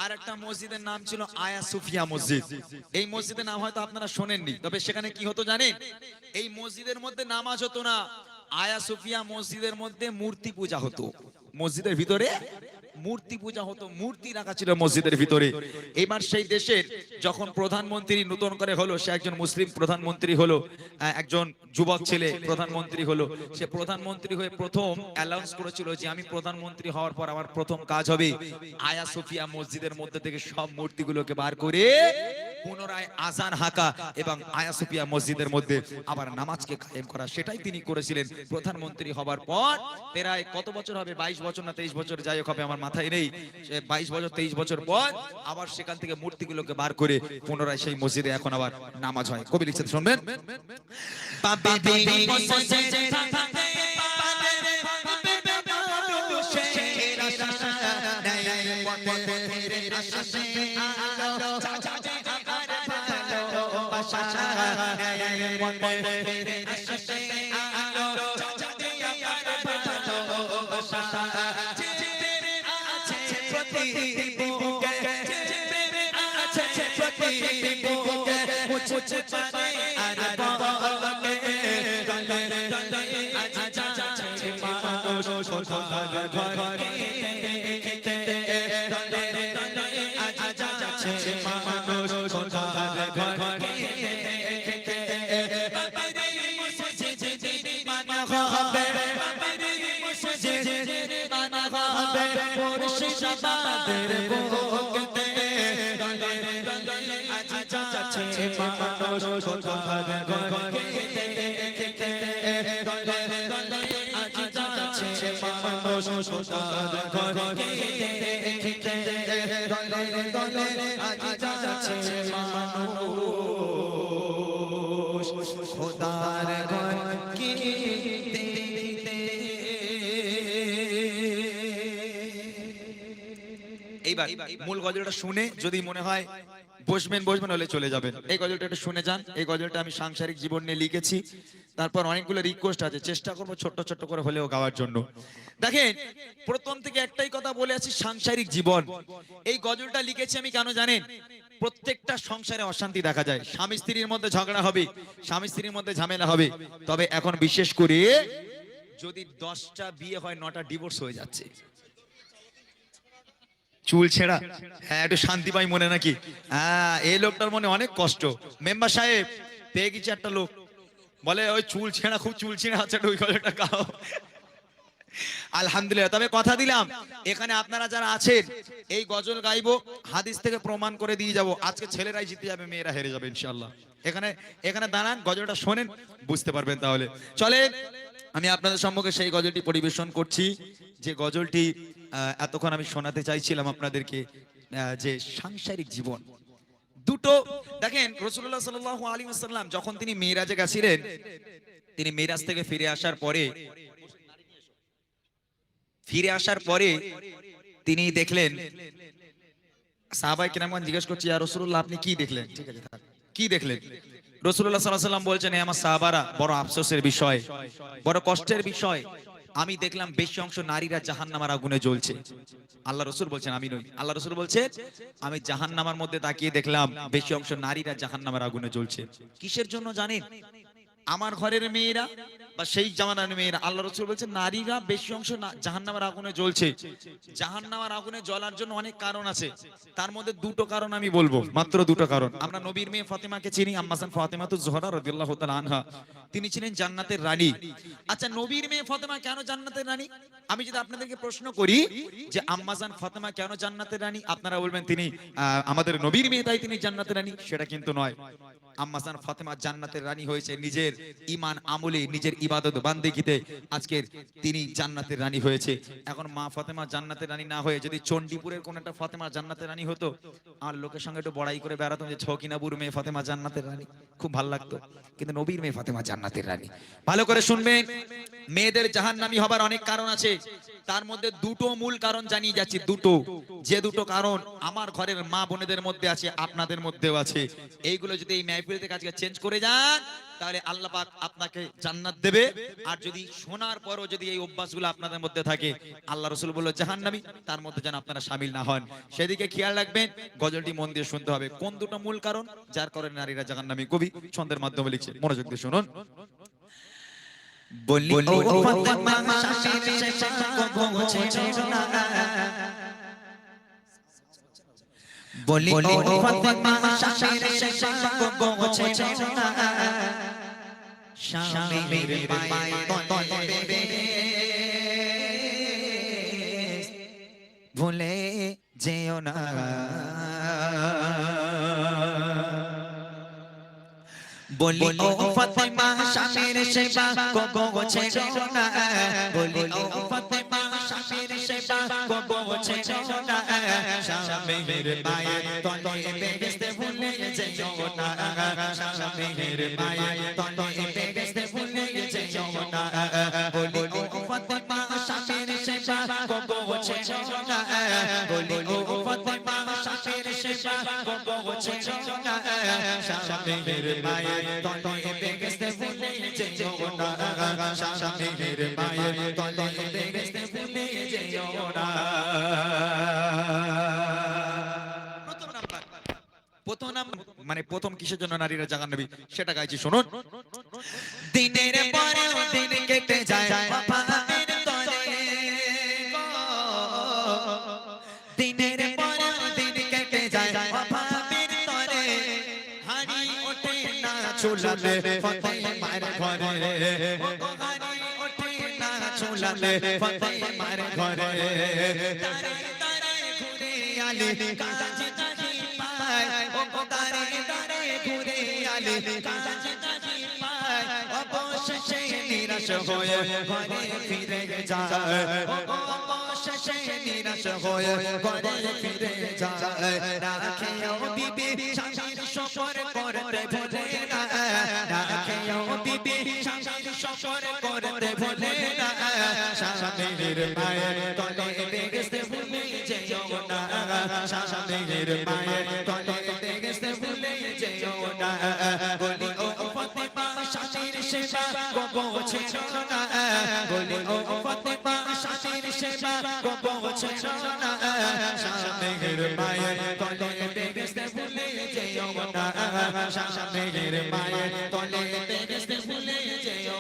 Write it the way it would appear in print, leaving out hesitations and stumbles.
আরেকটা মসজিদের নাম ছিল আয়া সুফিয়া মসজিদ। এই মসজিদের নাম হয়তো আপনারা শোনেননি, তবে সেখানে কি হতো জানেন? এই মসজিদের মধ্যে নামাজ হতো না, আয়া সুফিয়া মসজিদের মধ্যে মূর্তি পূজা হতো। মসজিদের ভিতরে মূর্তি পূজা হতো, মূর্তি রাখা ছিল মসজিদের ভিতরে। এবার সেই দেশের যখন প্রধানমন্ত্রী নতুন করে হলো, সে একজন মুসলিম প্রধানমন্ত্রী হলো, একজন যুবক ছেলে প্রধানমন্ত্রী হলো। সে প্রধানমন্ত্রী হয়ে প্রথম অ্যানাউন্স করেছিল যে আমি প্রধানমন্ত্রী হওয়ার পর আমার প্রথম কাজ হবে আয়া সুফিয়া মসজিদের মধ্যে থেকে সব মূর্তিগুলোকে বার করে পুনরায় আজান হাঁকা এবং আয়া সুফিয়া মসজিদের মধ্যে আবার নামাজকে কায়েম করা। সেটাই তিনি করেছিলেন প্রধানমন্ত্রী হবার পর। প্রায় কত বছর হবে, 22 বছর না 23 বছর, যাই হোক হবে, আমার মাথায় নেই, 22 বছর 23 বছর পর আবার সেখান থেকে মূর্তিগুলোকে বার করে পুনরায় সেই মসজিদে এখন আবার নামাজ হয়। কবি লিখছেন, শুনবেন। এইবার মূল গজলটা শুনে যদি মনে হয় বসবেন হলে চলে যাবেন। এই গজলটা একটু শুনে যান। এই গজলটা আমি সাংসারিক জীবন নিয়ে লিখেছি। তারপর অনেকগুলো রিকোয়েস্ট আছে, চেষ্টা করবো ছোট্ট ছোট্ট করে হলেও গাওয়ার জন্য। দেখেন, প্রথম থেকে একটাই কথা বলে আছি, সাংসারিক জীবন। এই গজলটা লিখেছি আমি কেন জানেন? প্রত্যেকটা সংসারে অশান্তি দেখা যায়, স্বামী স্ত্রীর মধ্যে ঝগড়া হবে, স্বামী স্ত্রীর মধ্যে ঝামেলা হবে। তবে এখন বিশেষ করে যদি 10টা বিয়ে হয় 9টা ডিভোর্স হয়ে যাচ্ছে। চুল ছেঁড়া, হ্যাঁ, একটু শান্তি পাই মনে নাকি? হ্যাঁ, এই লোকটার মনে অনেক কষ্ট। মেম্বার সাহেব পেয়ে গেছে একটা লোক, বলে ওই চুল ছেঁড়া, খুব চুল ছেঁড়া আছে, ওই গজলটা গাও। আলহামদুলিল্লাহ। তবে কথা দিলাম, এখানে আপনারা যারা আছেন এই গজল গাইবো, হাদিস থেকে প্রমাণ করে দিয়ে যাব। আজকে ছেলেরাই জিতে যাবে, মেয়েরা হেরে যাবে ইনশাআল্লাহ। এখানে দাঁড়ান, গজলটা শোনেন, বুঝতে পারবেন। তাহলে চলে আমি আপনাদের সম্মুখে সেই গজলটি পরিবেশন করছি, যে গজলটি এতক্ষণ আমি শোনাতে চাইছিলাম আপনাদেরকে, যে সাংসারিক জীবন। দুটো দেখেন, রাসূলুল্লাহ সাল্লাল্লাহু আলাইহি ওয়াসাল্লাম যখন তিনি মিরাজে গেছিলেন, তিনি মিরাজ থেকে ফিরে আসার পরে তিনি দেখলেন, সাহাবায়ে কেরামগণ জিজ্ঞেস করছে, ইয়া রাসূলুল্লাহ আপনি কি দেখলেন? ঠিক আছে, কি দেখলেন? রাসূলুল্লাহ সাল্লাল্লাহু আলাইহি ওয়াসাল্লাম বলছেন, হে আমার সাহাবারা, বড় আফসোসের বিষয়, বড় কষ্টের বিষয়, আমি দেখলাম বেশি অংশ নারীরা জাহান্নামের আগুনে জ্বলছে। আল্লাহ রাসূল বলছেন, আমি নই, আল্লাহ রাসূল বলছেন আমি জাহান্নামের মধ্যে তাকিয়ে দেখলাম বেশি অংশ নারীরা জাহান্নামের আগুনে জ্বলছে। কিসের জন্য জানেন? আমার ঘরের মেয়েরা বা সেই জামানার মেয়েরা, আল্লাহ রাসূল বলছেন নারীরা বেশি অংশ জাহান্নামের আগুনে জ্বলছে। জাহান্নামের আগুনে জ্বলার জন্য অনেক কারণ আছে, তার মধ্যে দুটো কারণ আমি বলবো, মাত্র দুটো কারণ। আমরা নবীর মেয়ে ফাতেমাকে চিনি, আম্মা জান ফাতেমাতুজ জোহরা রাদিয়াল্লাহু তাআলা আনহা, তিনি ছিলেন জান্নাতের রানী। আচ্ছা, নবীর মেয়ে ফাতেমা কেন জান্নাতের রানী? আমি যদি আপনাদেরকে প্রশ্ন করি যে আম্মা জান ফাতেমা কেন জান্নাতের রানী, আপনারা বলবেন তিনি আমাদের নবীর মেয়ে তাই তিনি জান্নাতের রানী। সেটা কিন্তু নয়। আম্মা জান ফাতেমা জান্নাতের রানী হয়েছে নিজের ঈমান আমলে, নিজের ইবাদত বান্দেগিতে, আজকের তিনি জান্নাতের রানী হয়েছে। এখন মা ফাতেমা জান্নাতের রানী না হয়ে যদি চণ্ডীপুরের কোন একটা ফাতেমা জান্নাতের রানী হতো, আর লোকের সঙ্গে একটু বড়াই করে বেড়াতাম যে ছকিনাপুর মেয়ে ফাতেমা জান্নাতের রানী, খুব ভালো লাগতো। কিন্তু নবীর মেয়ে ফাতেমা জান্নাতের রানী। ভালো করে শুনবেন, মেয়েদের জাহান্নামী হবার অনেক কারণ আছে, তার মধ্যে দুটো মূল কারণ জানিয়ে যাচ্ছি। দুটো, যে দুটো কারণ আমার ঘরের মা বোনেদের মধ্যে আছে, আপনাদের মধ্যেও আছে। এইগুলো যদি এই মাহফিল থেকে আজকে চেঞ্জ করে যান, তাহলে আল্লাহ পাক আপনাকে জান্নাত দেবে। আর যদি শোনার পরও যদি এই অভ্যাসগুলো আপনাদের মধ্যে থাকে, আল্লাহ রাসূল বলল জাহান্নামী, তার মধ্যে যেন আপনারা শামিল না হন, সেদিকে খেয়াল রাখবেন। গজলটি মন দিয়ে শুনতে হবে। কোন দুটো মূল কারণ যার কারণে নারীরা জাহান্নামী? কবি ছন্দের মাধ্যমে লিখছে, মনোযোগ দিয়ে শুনুন। বলি ও ফাতেমা শাশির শেষা গোছে না, বলি ও ফাতেমা শাশির শেষা গোছে না, স্বামীর পায়ে তলে ভুলে যেও না, বলি ও ফাতেমা স্বামীর সেবা গোছে না, বলি ও ফাতেমা স্বামীর সেবা গোছে না, স্বামীর পায়ে তলে বেহেশতে ভুলে যেও না, স্বামীর পায়ে তলে বেহেশতে ভুলে যেও না, বলি ও ফাতেমা স্বামীর সেবা গোছে না, বলি ও ফাতেমা স্বামীর সেবা গোছে না, স্বামীর পায়ে তলে বেহেশতে ভুলে যেও না, স্বামীর পায়ে তলে বেহেশতে ভুলে যেও না। প্রথম নাম্বার, মানে প্রথম কিসের জন্য নারীরা জাহান্নামী সেটা গাইছি, শুনুন। দিনের পরে দিন কেটে যায় পাপের তলে, দিনের পরে দিন কেটে যায় পাপের তলে, হাড়ি ওঠে না চুলালে ফাতেমার ঘরে, হাড়ি ওঠে না চুলালে ফাতেমার ঘরে, তারে তারে ঘুরে আলে কাজ কাজি পায়, ও তারে তারে ঘুরে আলে কাজ কাজি পায়, অবশেষে নিরাশ হয়ে ঘরে ফিরে যায়, অবশেষে নিরাশ হয়ে ঘরে ফিরে যায়, রাখেও বিবি স্বামীর শকর করতে ভুলে না, রাখেও বিবি স্বামীর শকর করতে ভুলে না, স্বামীর পায়ের তলে বেহেশতে ভুলে যেও না, স্বামীর পায়ের তলে বেহেশতে ভুলে যেও না, বলি ও ফাতেমা স্বামীর সেবা গোছে না, বলি ও ফাতেমা স্বামীর সেবা গোছে না, স্বামীর পায়ের তলে বেহেশতে ভুলে যেও না, স্বামীর পায়ের তলে বেহেশতে ভুলে যেও